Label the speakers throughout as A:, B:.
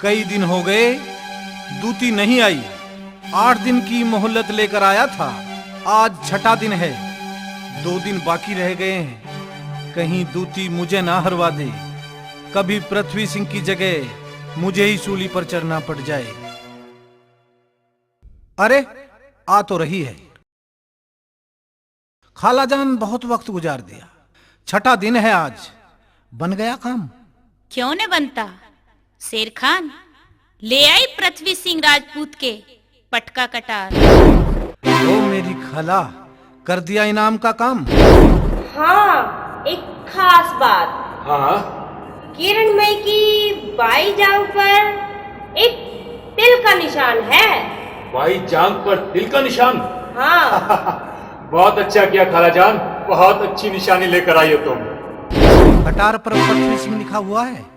A: कई दिन हो गए दूती नहीं आई। 8 दिन की मोहलत लेकर आया था, आज 6ठा दिन है। 2 दिन बाकी रह गए हैं, कहीं दूती मुझे ना हरवा दे। कभी पृथ्वी सिंह की जगह मुझे ही सूली पर चढ़ना पड़ जाए। अरे आ तो रही है। खालाजान बहुत वक्त गुजार दिया, 6ठा दिन है आज। बन गया काम?
B: क्यों न बनता। शेर खान ले आई पृथ्वी सिंह राजपूत के पटका कटार।
A: ओ मेरी खाला, कर दिया इनाम का काम?
C: हाँ, एक खास बात।
D: हाँ,
C: किरणमयी की बाई जांघ पर एक तिल का निशान है।
D: भाई जांग पर तिल का निशान?
C: हाँ।
D: बहुत अच्छा किया खालाजान, बहुत अच्छी निशानी लेकर आई हो तुम।
A: कटार पर पृथ्वी सिंह लिखा हुआ है।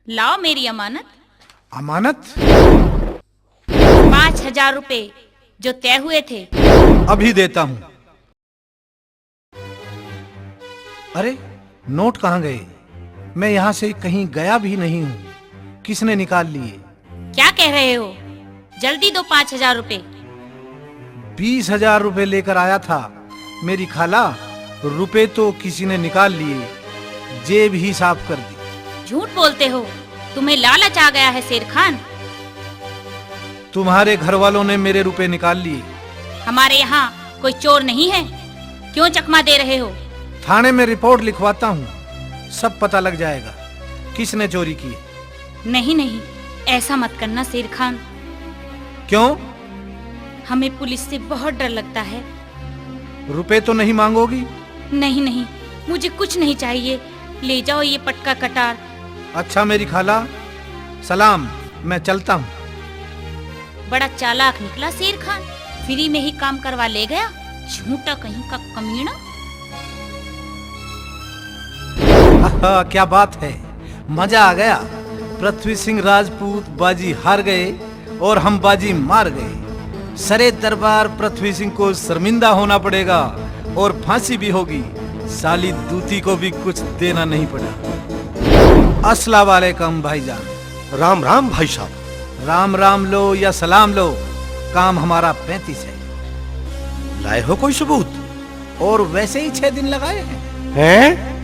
B: लाओ मेरी अमानत।
A: अमानत?
B: 5000 रुपए जो तय हुए थे।
A: अभी देता हूं। अरे नोट कहां गए? मैं यहां से कहीं गया भी नहीं हूं, किसने निकाल लिए?
B: क्या कह रहे हो? जल्दी दो 5000 रुपए।
A: 20,000 रुपए लेकर आया था मेरी खाला, रुपए तो किसी ने निकाल लिए, जेब ही साफ कर दी।
B: झूठ बोलते हो, तुम्हें लालच आ गया है शेर खान।
A: तुम्हारे घर वालों ने मेरे रुपए निकाल लिए।
B: हमारे यहाँ कोई चोर नहीं है, क्यों चकमा दे रहे हो?
A: थाने में रिपोर्ट लिखवाता हूँ, सब पता लग जाएगा किसने चोरी की।
B: नहीं नहीं, ऐसा मत करना शेर खान।
A: क्यों?
B: हमें पुलिस से बहुत डर लगता है।
A: रुपए तो नहीं मांगोगी?
B: नहीं नहीं, मुझे कुछ नहीं चाहिए, ले जाओ ये पटका कटार।
A: अच्छा मेरी खाला, सलाम, मैं चलता हूँ।
B: बड़ा चालाक निकला शेर खान, फ्री में ही काम करवा ले गया, झूठा कहीं का कमीना।
A: क्या बात है, मजा आ गया। पृथ्वी सिंह राजपूत बाजी हार गए और हम बाजी मार गए। सरे दरबार पृथ्वी सिंह को शर्मिंदा होना पड़ेगा और फांसी भी होगी। साली दूती को भी कुछ देना नहीं पड़ा। अस्सलाम वालेकुम भाईजान।
E: राम राम भाई साहब।
A: राम राम लो या सलाम लो, काम हमारा 35 है।
E: लाए हो कोई सबूत?
A: और वैसे ही 6 दिन लगाए हैं।
E: हैं?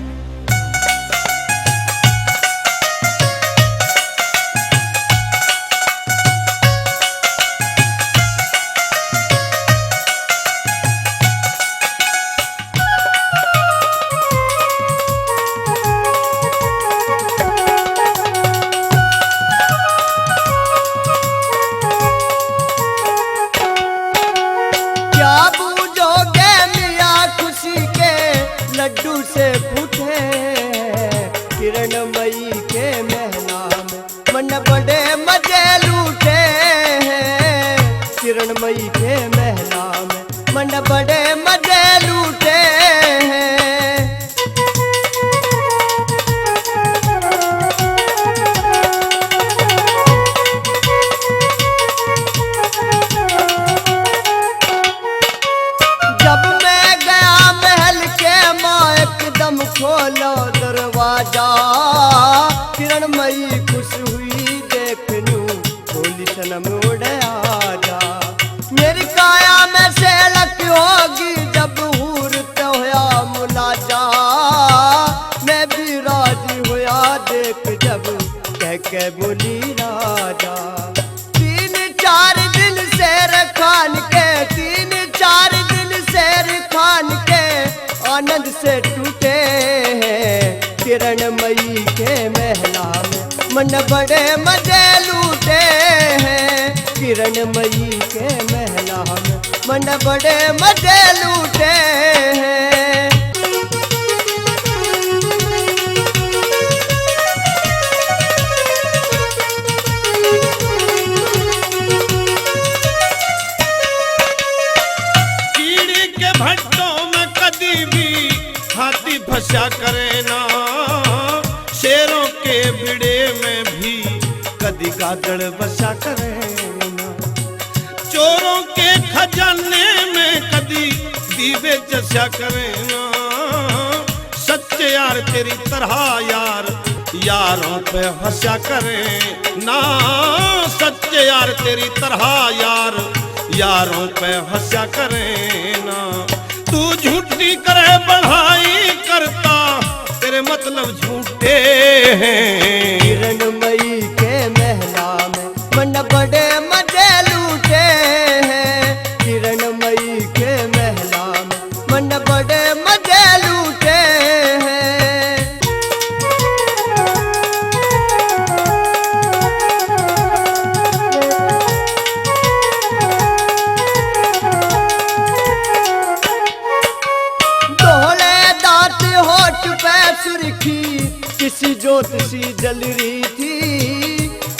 F: लड्डू से पूछे किरणमयी के महला में मन बड़े मजे लूटे हैं। किरणमयी के महला में मन बड़े मजे लूटे हैं। जब मैं गया महल के माँ एकदम खोलो दरवाजा, किरणमयी खुश हुई देखनू, बोली सनम उड़ आजा। मेरी काया में सेलक होगी जब हूरत होया मुलाजा। मैं भी राजी होया देख जब कह के बोली राजा। 3-4 दिन शेर खान के, 3-4 दिन शेर खान के आनंद से टूटे हैं। किरणमयी के महला में मन बड़े मजे लूटे हैं। किरणमयी के महला में मन बड़े मजे लूटे हैं।
G: कीड़ी के भट्टों में कदी भी हाथी फंसा करे ना, शेरों के बिड़े में भी कदी गादड़ बसा करे ना। चोरों के खजाने में कदी दीवे जैसा करे ना। सच्चे यार तेरी तरह यार यारों पे हंसा करे ना, सच्चे यार तेरी तरह यार यारों पे हंसा करे ना। तू झूठी करे बढ़ाई करता, तेरे मतलब झूठे हैं।
F: किरणमयी के महला में मन बड़े मजे लूटे हैं। किरणमयी के महला में मन बड़े मजे लूटे हैं। दोहले दांत होठ पे सुर्खी, किसी ज्योतिषी जल रही थी।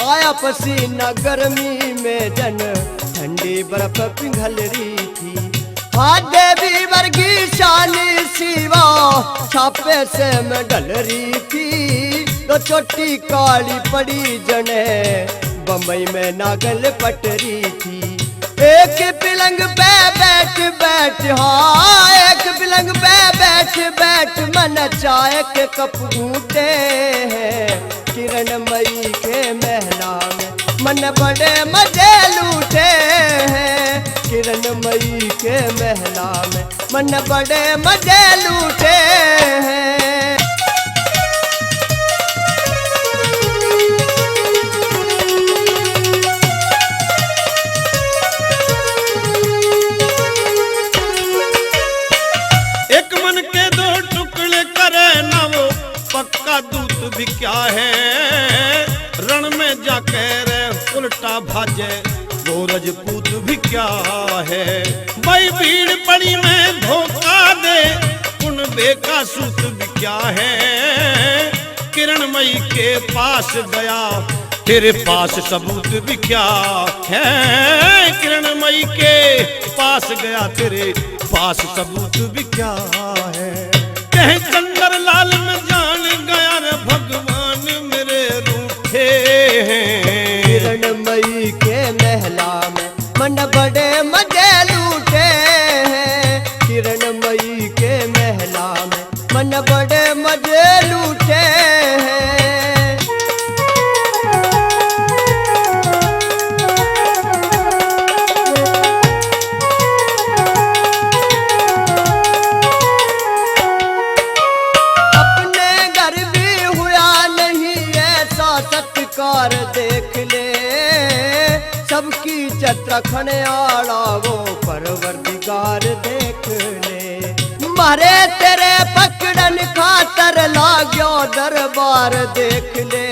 F: आया पसीना गर्मी में जन ठंडी बर्फ पिघल रही थी। हाँ देवी वर्गी शानी शिवा छापे से मैं डल रही थी। तो चोटी काली पड़ी जने बम्बई में नागल पटरी थी। एक पलंग पे बैठ बैठ, हाँ एक पलंग पे बैठ बैठ मन चाय के कप घूटे हैं। किरणमयी के महला में मन बड़े मजे लूटे हैं। किरणमयी के महला में मन बड़े मजे लूटे हैं।
G: एक मन के दो टुकड़े करे ना वो पक्का दूत भी क्या है। रण में जाके रे उल्टा भाजे वो रजपूत भी क्या है। भाई भीड़ पड़ी में धोखा दे उन बेकासूत भी क्या है। किरणमयी के पास गया तेरे पास सबूत भी क्या है। किरणमयी के पास गया तेरे पास सबूत भी क्या है। कहीं चंदर लाल में जान गया रे भगवान मेरे रूठे हैं।
F: किरणमयी के महला में मन बड़े मजे लूटे हैं। किरणमयी के महला में मन बड़े मजे लूटे हैं। देख ले सबकी चर्चा खने आड़ा वो परवरदिगार देख ले। मारे तेरे पकड़न खातर लाग्यो दरबार देख ले।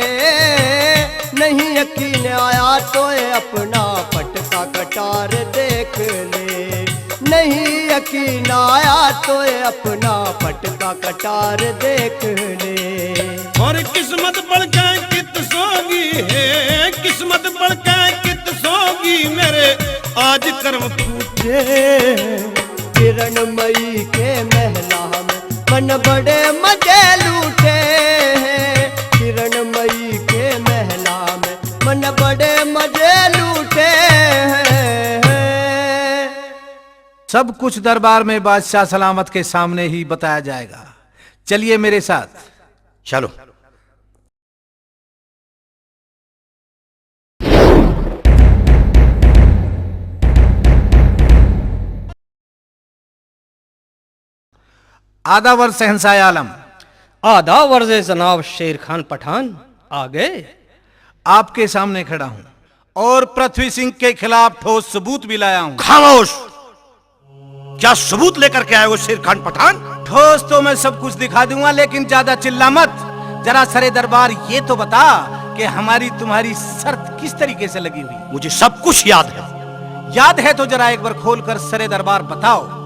F: नहीं यकीन आया तो अपना पटका कटार देख ले। नहीं यकीन आया तो अपना पटका कटार देख ले।
G: और किस्मत बढ़ के कित सोगी है, किस्मत बढ़ के कित सोगी मेरे आज कर्म फूटे।
F: किरणमयी के महला में मन बड़े मजे लूटे हैं। किरणमयी के महला में मन बड़े मजे लूटे हैं।
A: सब कुछ दरबार में बादशाह सलामत के सामने ही बताया जाएगा। चलिए मेरे साथ।
E: चलो।
A: आदावर शहंशाह आलम।
H: आदावर जनाब शेर खान पठान आ गए।
A: आपके सामने खड़ा हूं और पृथ्वी सिंह के खिलाफ ठोस सबूत भी लाया हूं।
E: खामोश! क्या सबूत लेकर के आए हो शेर खान पठान?
A: ठोस तो मैं सब कुछ दिखा दूंगा, लेकिन ज्यादा चिल्ला मत। जरा सरे दरबार ये तो बता कि हमारी तुम्हारी शर्त किस तरीके से लगी हुई।
E: मुझे सब कुछ याद है।
A: याद है तो जरा एक बार खोलकर सरे दरबार बताओ।